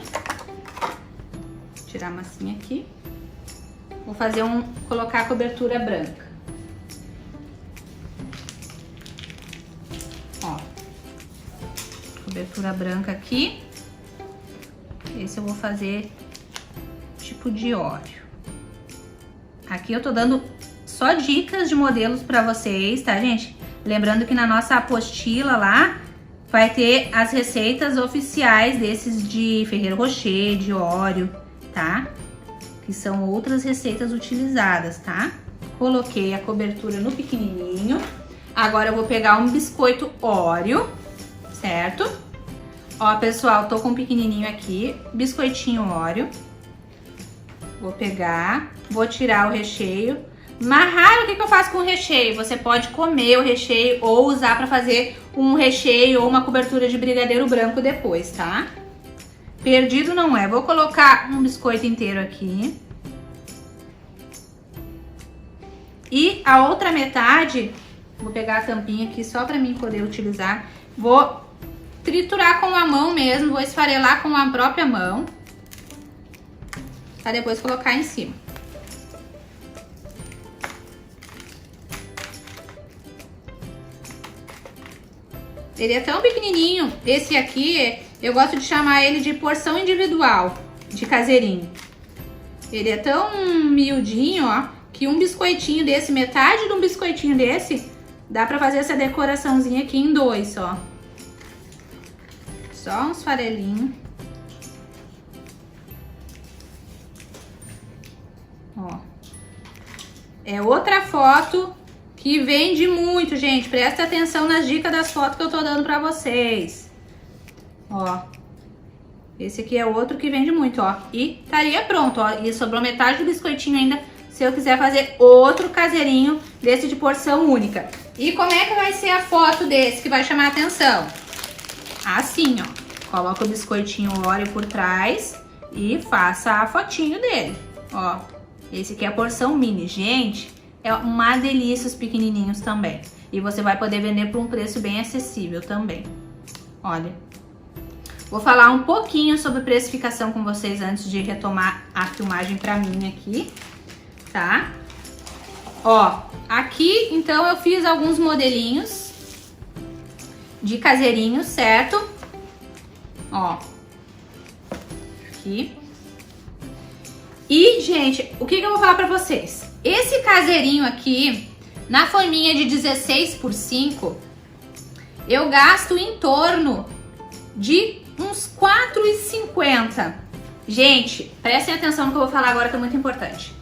Tirar a massinha aqui. Vou fazer colocar a cobertura branca. cobertura branca aqui. Esse eu vou fazer tipo de óleo. Aqui eu tô dando só dicas de modelos pra vocês, tá, gente? Lembrando que na nossa apostila lá vai ter as receitas oficiais desses de Ferrero Rocher, de Oreo, tá? Que são outras receitas utilizadas, tá? Coloquei a cobertura no pequenininho. Agora eu vou pegar um biscoito Oreo, certo? Ó, pessoal, tô com um pequenininho aqui, biscoitinho Oreo. Vou pegar, vou tirar o recheio. Mahara, o que eu faço com o recheio? Você pode comer o recheio ou usar para fazer um recheio ou uma cobertura de brigadeiro branco depois, tá? Perdido não é. Vou colocar um biscoito inteiro aqui. E a outra metade, vou pegar a tampinha aqui só para mim poder utilizar. Vou triturar com a mão mesmo, vou esfarelar com a própria mão. Pra depois colocar em cima. Ele é tão pequenininho. Esse aqui, eu gosto de chamar ele de porção individual de caseirinho. Ele é tão miudinho, ó, que um biscoitinho desse, metade de um biscoitinho desse, dá pra fazer essa decoraçãozinha aqui em dois, ó. Só uns farelinhos. Ó. É outra foto que vende muito, gente. Presta atenção nas dicas das fotos que eu tô dando pra vocês. Ó. Esse aqui é outro que vende muito, ó. E estaria pronto, ó. E sobrou metade do biscoitinho ainda, se eu quiser fazer outro caseirinho desse de porção única. E como é que vai ser a foto desse que vai chamar a atenção? Assim, ó. Coloca o biscoitinho Oreo por trás e faça a fotinho dele, ó. Esse aqui é a porção mini. Gente, é uma delícia os pequenininhos também. E você vai poder vender por um preço bem acessível também. Olha. Vou falar um pouquinho sobre precificação com vocês antes de retomar a filmagem pra mim aqui, tá? Ó, aqui, então, eu fiz alguns modelinhos de caseirinhos, certo? Ó. Aqui. E, gente, o que eu vou falar pra vocês? Esse caseirinho aqui, na forminha de 16 por 5, eu gasto em torno de uns R$4,50. Gente, prestem atenção no que eu vou falar agora, que é muito importante.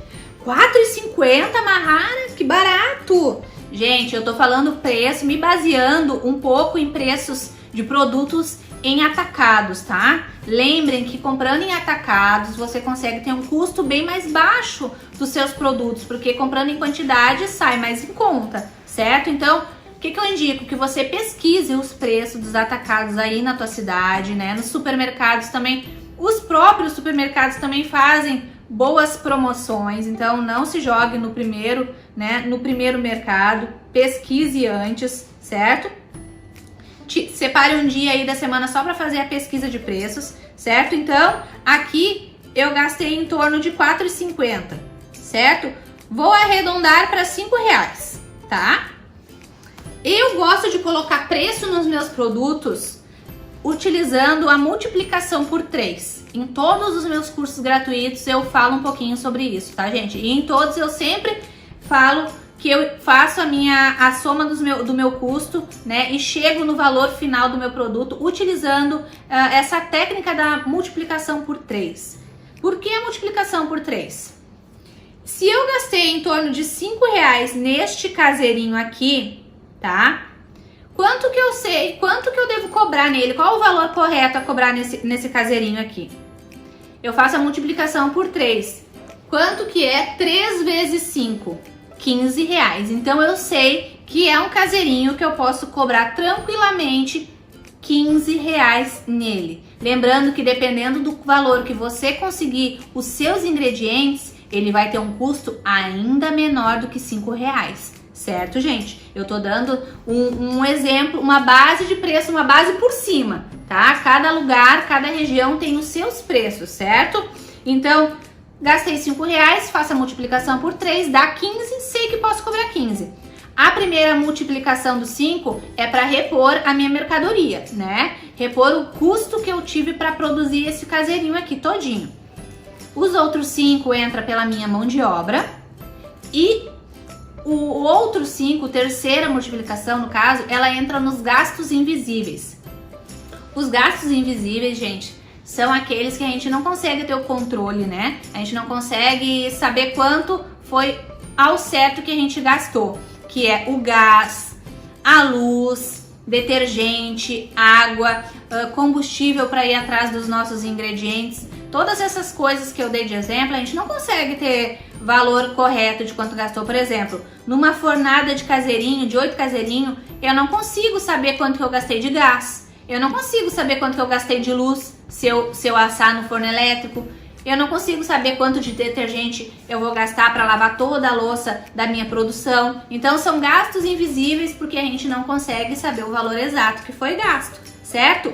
R$4,50, Mahara? Que barato! Gente, eu tô falando preço, me baseando um pouco em preços de produtos em atacados, tá? Lembrem que comprando em atacados você consegue ter um custo bem mais baixo dos seus produtos, porque comprando em quantidade sai mais em conta, certo? Então, o que eu indico? Que você pesquise os preços dos atacados aí na tua cidade, né? Nos supermercados também, os próprios supermercados também fazem boas promoções, então não se jogue no primeiro, né? No primeiro mercado, pesquise antes, certo? Separe um dia aí da semana só para fazer a pesquisa de preços, certo? Então, aqui eu gastei em torno de R$4,50, certo? Vou arredondar para R$5, tá? Eu gosto de colocar preço nos meus produtos utilizando a multiplicação por 3. Em todos os meus cursos gratuitos eu falo um pouquinho sobre isso, tá, gente? E em todos eu sempre falo que eu faço a soma do meu custo, né, e chego no valor final do meu produto utilizando essa técnica da multiplicação por 3. Por que a multiplicação por 3? Se eu gastei em torno de R$5 neste caseirinho aqui, tá? Quanto que eu devo cobrar nele? Qual o valor correto a cobrar nesse caseirinho aqui? Eu faço a multiplicação por 3. Quanto que é 3 vezes 5? R$15. Então eu sei que é um caseirinho que eu posso cobrar tranquilamente R$15 nele. Lembrando que dependendo do valor que você conseguir os seus ingredientes, ele vai ter um custo ainda menor do que R$5, certo, gente? Eu tô dando um exemplo, uma base de preço, uma base por cima, tá? Cada lugar, cada região tem os seus preços, certo? Então, gastei R$5, faço a multiplicação por 3, dá 15, sei que posso cobrar 15. A primeira multiplicação do 5 é para repor a minha mercadoria, né? Repor o custo que eu tive para produzir esse caseirinho aqui todinho. Os outros 5 entra pela minha mão de obra e o outro 5, terceira multiplicação no caso, ela entra nos gastos invisíveis. Os gastos invisíveis, gente, são aqueles que a gente não consegue ter o controle, né? A gente não consegue saber quanto foi ao certo que a gente gastou, que é o gás, a luz, detergente, água, combustível para ir atrás dos nossos ingredientes. Todas essas coisas que eu dei de exemplo, a gente não consegue ter valor correto de quanto gastou. Por exemplo, numa fornada de caseirinho, de 8 caseirinho, eu não consigo saber quanto que eu gastei de gás. Eu não consigo saber quanto que eu gastei de luz se eu assar no forno elétrico. Eu não consigo saber quanto de detergente eu vou gastar para lavar toda a louça da minha produção. Então são gastos invisíveis porque a gente não consegue saber o valor exato que foi gasto, certo?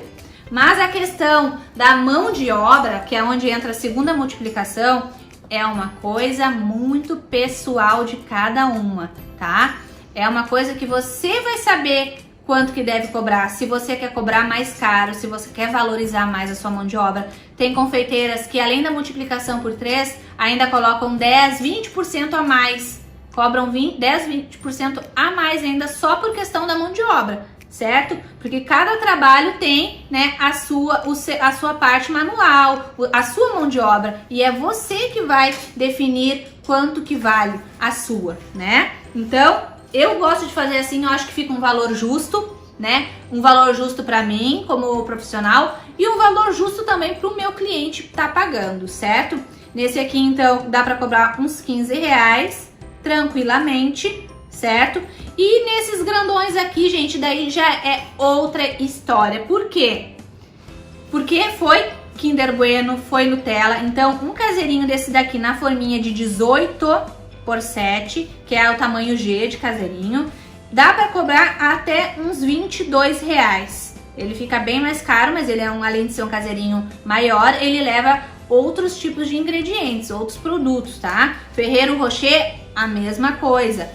Mas a questão da mão de obra, que é onde entra a segunda multiplicação, é uma coisa muito pessoal de cada uma, tá? É uma coisa que você vai saber quanto que deve cobrar, se você quer cobrar mais caro, se você quer valorizar mais a sua mão de obra. Tem confeiteiras que além da multiplicação por 3, ainda colocam 10, 20% a mais. Cobram 10, 20% a mais ainda só por questão da mão de obra, certo? Porque cada trabalho tem, né, a sua parte manual, a sua mão de obra. E é você que vai definir quanto que vale a sua, né? Então, eu gosto de fazer assim, eu acho que fica um valor justo, né? Um valor justo para mim como profissional e um valor justo também para o meu cliente tá pagando, certo? Nesse aqui, então, dá para cobrar uns 15 reais tranquilamente, certo? E nesses grandões aqui, gente, daí já é outra história. Por quê? Porque foi Kinder Bueno, foi Nutella. Então, um caseirinho desse daqui na forminha de 18 por 7, que é o tamanho G de caseirinho, dá para cobrar até uns 22 reais. Ele fica bem mais caro, mas ele além de ser um caseirinho maior, ele leva outros tipos de ingredientes, outros produtos, tá? Ferrero Rocher, a mesma coisa.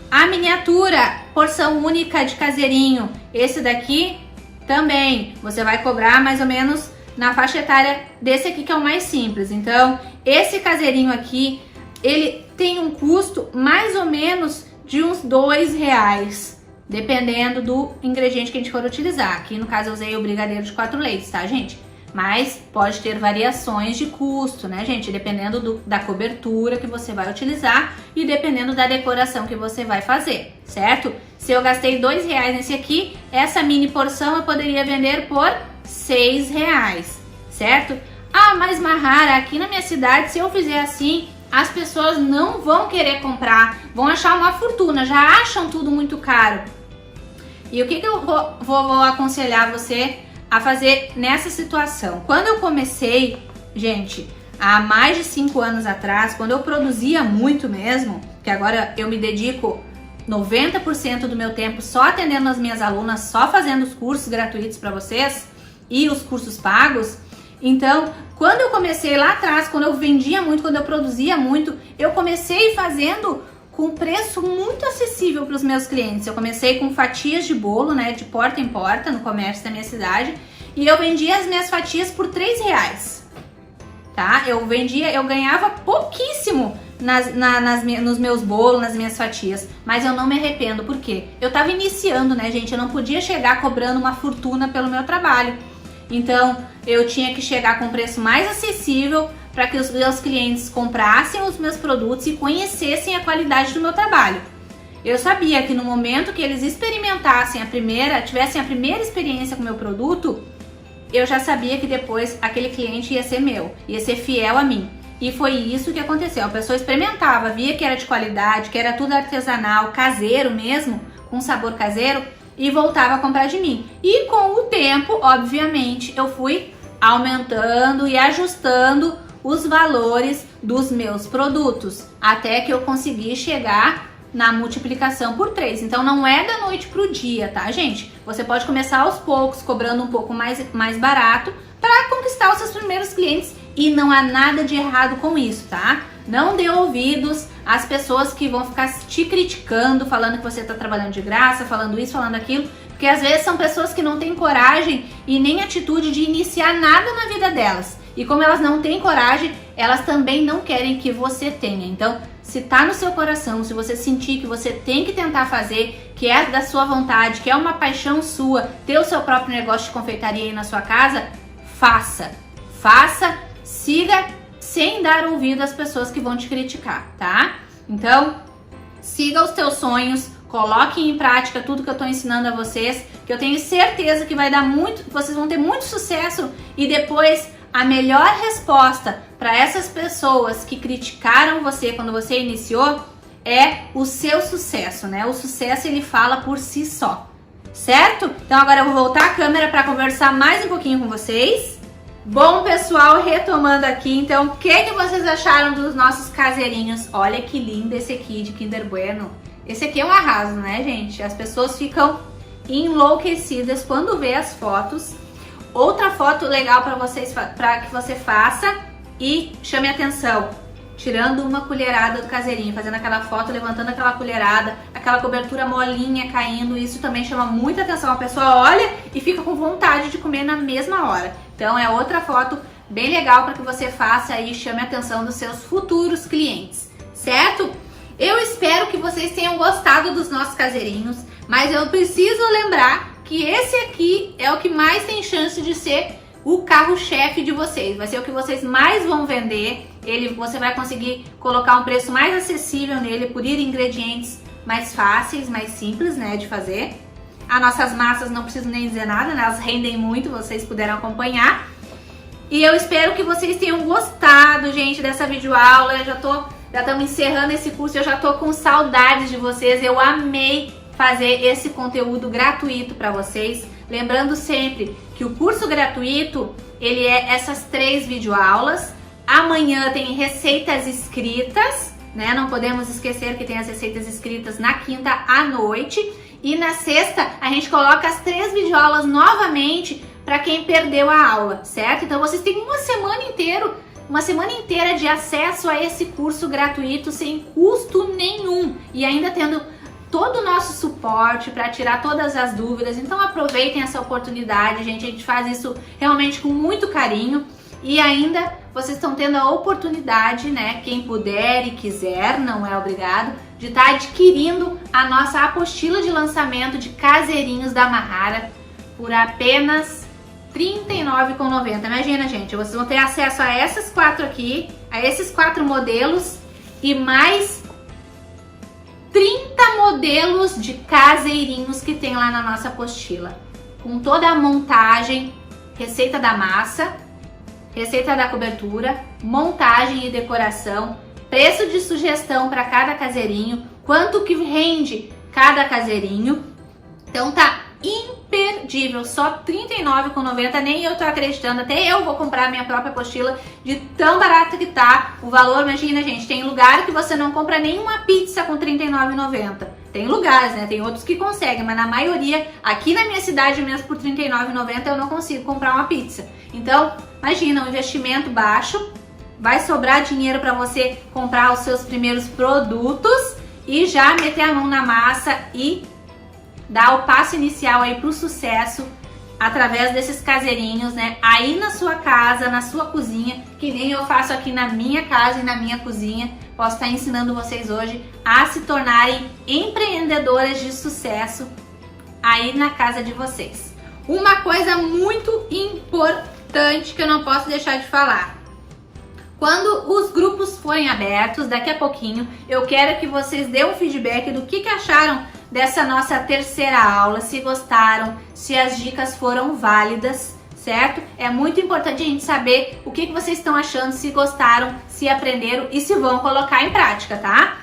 A miniatura, porção única de caseirinho, esse daqui também, você vai cobrar mais ou menos na faixa etária desse aqui que é o mais simples. Então, esse caseirinho aqui, ele tem um custo mais ou menos de uns 2 reais, dependendo do ingrediente que a gente for utilizar. Aqui no caso eu usei o brigadeiro de 4 leites, tá, gente? Mas pode ter variações de custo, né, gente? Dependendo da cobertura que você vai utilizar e dependendo da decoração que você vai fazer, certo? Se eu gastei 2 reais nesse aqui, essa mini porção eu poderia vender por 6 reais, certo? Ah, mas Mahara, aqui na minha cidade, se eu fizer assim, as pessoas não vão querer comprar, vão achar uma fortuna, já acham tudo muito caro. E o que eu vou aconselhar você a fazer nessa situação? Quando eu comecei, gente, há mais de 5 anos atrás, quando eu produzia muito mesmo, que agora eu me dedico 90% do meu tempo só atendendo as minhas alunas, só fazendo os cursos gratuitos para vocês e os cursos pagos. Então, quando eu comecei lá atrás, quando eu vendia muito, quando eu produzia muito, eu comecei fazendo com preço muito acessível para os meus clientes. Eu comecei com fatias de bolo, né, de porta em porta no comércio da minha cidade, e eu vendia as minhas fatias por 3 reais, tá? Eu ganhava pouquíssimo nos meus bolos, nas minhas fatias, mas eu não me arrependo, porque eu tava iniciando, né, gente? Eu não podia chegar cobrando uma fortuna pelo meu trabalho. Então, eu tinha que chegar com um preço mais acessível para que os meus clientes comprassem os meus produtos e conhecessem a qualidade do meu trabalho. Eu sabia que no momento que eles experimentassem tivessem a primeira experiência com o meu produto, eu já sabia que depois aquele cliente ia ser meu, ia ser fiel a mim. E foi isso que aconteceu. A pessoa experimentava, via que era de qualidade, que era tudo artesanal, caseiro mesmo, com sabor caseiro, e voltava a comprar de mim. E com o tempo, obviamente, eu fui aumentando e ajustando os valores dos meus produtos, até que eu consegui chegar na multiplicação por 3. Então não é da noite pro dia, tá, gente? Você pode começar aos poucos, cobrando um pouco mais barato, para conquistar os seus primeiros clientes, e não há nada de errado com isso, tá? não dê ouvidos às pessoas que vão ficar te criticando, falando que você está trabalhando de graça, falando isso, falando aquilo, porque às vezes são pessoas que não têm coragem e nem atitude de iniciar nada na vida delas. E como elas não têm coragem, elas também não querem que você tenha. Então, se tá no seu coração, se você sentir que você tem que tentar fazer, que é da sua vontade, que é uma paixão sua, ter o seu próprio negócio de confeitaria aí na sua casa, faça. Faça, siga sem dar ouvido às pessoas que vão te criticar, tá? Então, siga os teus sonhos, coloque em prática tudo que eu tô ensinando a vocês, que eu tenho certeza que vai dar muito, vocês vão ter muito sucesso e depois a melhor resposta para essas pessoas que criticaram você quando você iniciou é o seu sucesso, né? O sucesso ele fala por si só, certo? Então agora eu vou voltar a câmera para conversar mais um pouquinho com vocês. Bom, pessoal, retomando aqui, então, o que vocês acharam dos nossos caseirinhos? Olha que lindo esse aqui de Kinder Bueno. Esse aqui é um arraso, né, gente? As pessoas ficam enlouquecidas quando vê as fotos. Outra foto legal para vocês, para que você faça e chame atenção, tirando uma colherada do caseirinho, fazendo aquela foto, levantando aquela colherada, aquela cobertura molinha caindo, isso também chama muita atenção. A pessoa olha e fica com vontade de comer na mesma hora. Então é outra foto bem legal para que você faça e chame a atenção dos seus futuros clientes, certo? Eu espero que vocês tenham gostado dos nossos caseirinhos, mas eu preciso lembrar que esse aqui é o que mais tem chance de ser o carro-chefe de vocês. Vai ser o que vocês mais vão vender. Você vai conseguir colocar um preço mais acessível nele por ir ingredientes mais fáceis, mais simples, né, de fazer. As nossas massas não preciso nem dizer nada, né, elas rendem muito, vocês puderam acompanhar. E eu espero que vocês tenham gostado, gente, dessa videoaula. Já estamos encerrando esse curso, eu já tô com saudades de vocês. Eu amei fazer esse conteúdo gratuito para vocês. Lembrando sempre que o curso gratuito, ele é essas 3 videoaulas. Amanhã tem receitas escritas, né? Não podemos esquecer que tem as receitas escritas na quinta à noite. E na sexta a gente coloca as 3 videoaulas novamente para quem perdeu a aula, certo? Então vocês têm uma semana inteira de acesso a esse curso gratuito sem custo nenhum e ainda tendo todo o nosso suporte para tirar todas as dúvidas. Então aproveitem essa oportunidade, gente. A gente faz isso realmente com muito carinho e ainda vocês estão tendo a oportunidade, né? Quem puder e quiser, não é obrigado, de estar adquirindo a nossa apostila de lançamento de caseirinhos da Mahara por apenas R$ 39,90. Imagina, gente, vocês vão ter acesso a essas 4 aqui, a esses 4 modelos e mais 30 modelos de caseirinhos que tem lá na nossa apostila, com toda a montagem, receita da massa, receita da cobertura, montagem e decoração, preço de sugestão para cada caseirinho, quanto que rende cada caseirinho. Então tá imperdível, só R$ 39,90, nem eu tô acreditando, até eu vou comprar minha própria apostila de tão barato que tá o valor. Imagina, gente, tem lugar que você não compra nenhuma pizza com R$ 39,90. Tem lugares, né, tem outros que conseguem, mas na maioria, aqui na minha cidade mesmo, por R$ 39,90 eu não consigo comprar uma pizza. Então, imagina, um investimento baixo, vai sobrar dinheiro para você comprar os seus primeiros produtos e já meter a mão na massa e dar o passo inicial aí pro sucesso através desses caseirinhos, né? Aí na sua casa, na sua cozinha, que nem eu faço aqui na minha casa e na minha cozinha. Posso estar ensinando vocês hoje a se tornarem empreendedoras de sucesso aí na casa de vocês. Uma coisa muito importante que eu não posso deixar de falar. Quando os grupos forem abertos, daqui a pouquinho, eu quero que vocês dêem um feedback do que acharam dessa nossa terceira aula, se gostaram, se as dicas foram válidas, certo? É muito importante a gente saber o que vocês estão achando, se gostaram, se aprenderam e se vão colocar em prática, tá?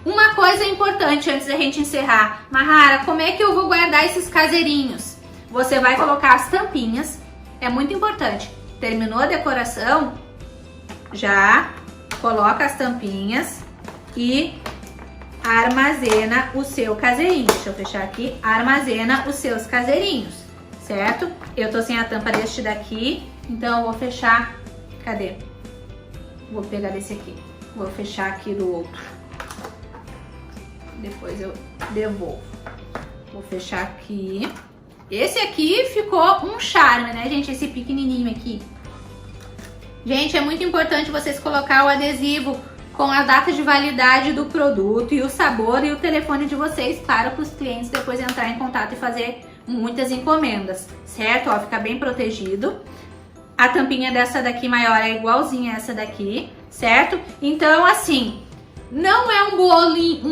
Uma coisa importante antes da gente encerrar. Mahara, como é que eu vou guardar esses caseirinhos? Você vai colocar as tampinhas, é muito importante. Terminou a decoração, já coloca as tampinhas e armazena o seu caseirinho. Deixa eu fechar aqui. Armazena os seus caseirinhos, certo? Eu tô sem a tampa deste daqui, então eu vou fechar. Cadê? Vou pegar desse aqui. Vou fechar aqui do outro. Depois eu devolvo. Vou fechar aqui. Esse aqui ficou um charme, né, gente? Esse pequenininho aqui. Gente, é muito importante vocês colocar o adesivo com a data de validade do produto e o sabor e o telefone de vocês para os clientes depois entrar em contato e fazer muitas encomendas, certo? Ó, fica bem protegido. A tampinha dessa daqui maior é igualzinha a essa daqui, certo? Então, assim, não é um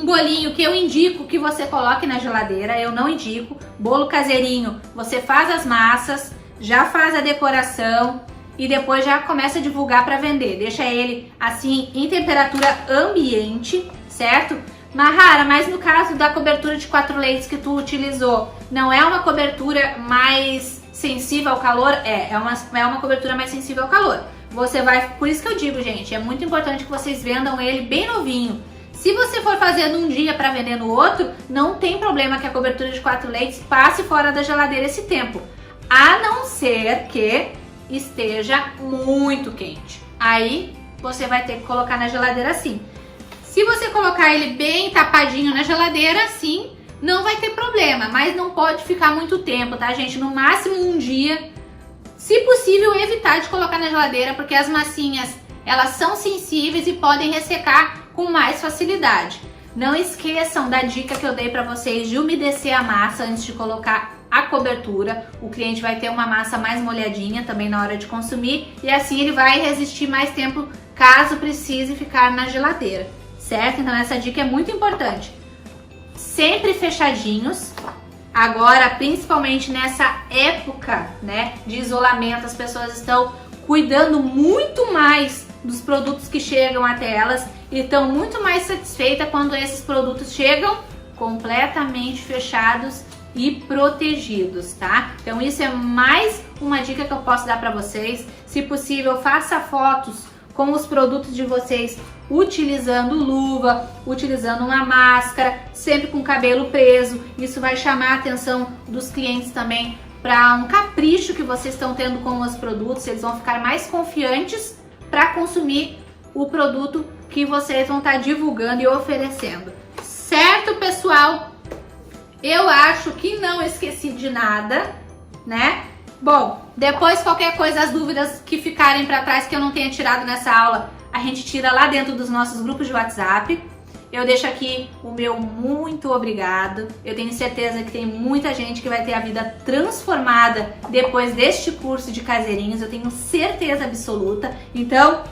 bolinho que eu indico que você coloque na geladeira, eu não indico. Bolo caseirinho, você faz as massas, já faz a decoração e depois já começa a divulgar para vender. Deixa ele assim em temperatura ambiente, certo? Mahara, mas no caso da cobertura de 4 leites que tu utilizou, não é uma cobertura mais sensível ao calor? É uma cobertura mais sensível ao calor. Você vai, por isso que eu digo, gente, é muito importante que vocês vendam ele bem novinho. Se você for fazer num dia para vender no outro, não tem problema que a cobertura de 4 leites passe fora da geladeira esse tempo. A não ser que esteja muito quente. Aí você vai ter que colocar na geladeira assim. Se você colocar ele bem tapadinho na geladeira, sim, não vai ter problema, mas não pode ficar muito tempo, tá, gente? No máximo um dia. Se possível, evitar de colocar na geladeira, porque as massinhas, elas são sensíveis e podem ressecar com mais facilidade. Não esqueçam da dica que eu dei para vocês de umedecer a massa antes de colocar a cobertura. O cliente vai ter uma massa mais molhadinha também na hora de consumir e assim ele vai resistir mais tempo caso precise ficar na geladeira, certo? Então essa dica é muito importante. Sempre fechadinhos. Agora, principalmente nessa época, né, de isolamento, as pessoas estão cuidando muito mais dos produtos que chegam até elas e estão muito mais satisfeitas quando esses produtos chegam completamente fechados e protegidos, tá? Então isso é mais uma dica que eu posso dar para vocês. Se possível, faça fotos com os produtos de vocês utilizando luva, utilizando uma máscara, sempre com o cabelo preso. Isso vai chamar a atenção dos clientes também para um capricho que vocês estão tendo com os produtos. Eles vão ficar mais confiantes para consumir o produto que vocês vão estar divulgando e oferecendo. Certo, pessoal? Eu acho que não esqueci de nada, né? Bom, depois qualquer coisa, as dúvidas que ficarem para trás que eu não tenha tirado nessa aula, a gente tira lá dentro dos nossos grupos de WhatsApp. Eu deixo aqui o meu muito obrigado. Eu tenho certeza que tem muita gente que vai ter a vida transformada depois deste curso de caseirinhos. Eu tenho certeza absoluta. Então,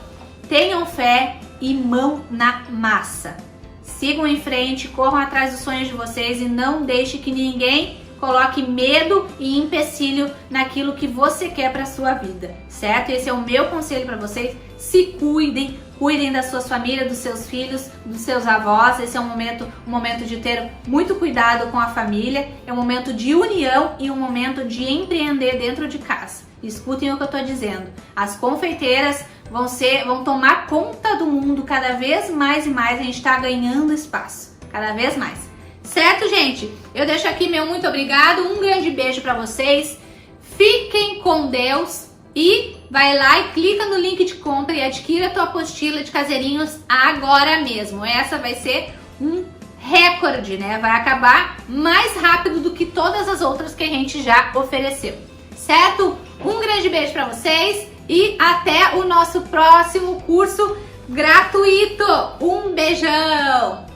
tenham fé e mão na massa. Sigam em frente, corram atrás dos sonhos de vocês e não deixe que ninguém coloque medo e empecilho naquilo que você quer para sua vida, certo? Esse é o meu conselho para vocês. Se cuidem, cuidem das suas famílias, dos seus filhos, dos seus avós. Esse é um momento de ter muito cuidado com a família, é um momento de união e um momento de empreender dentro de casa. Escutem o que eu estou dizendo. As confeiteiras vão tomar conta do mundo cada vez mais e mais. A gente está ganhando espaço, cada vez mais. Certo, gente? Eu deixo aqui meu muito obrigado, um grande beijo para vocês. Fiquem com Deus e vai lá e clica no link de compra e adquira a tua apostila de caseirinhos agora mesmo. Essa vai ser um recorde, né? Vai acabar mais rápido do que todas as outras que a gente já ofereceu. Certo? Um grande beijo para vocês e até o nosso próximo curso gratuito. Um beijão!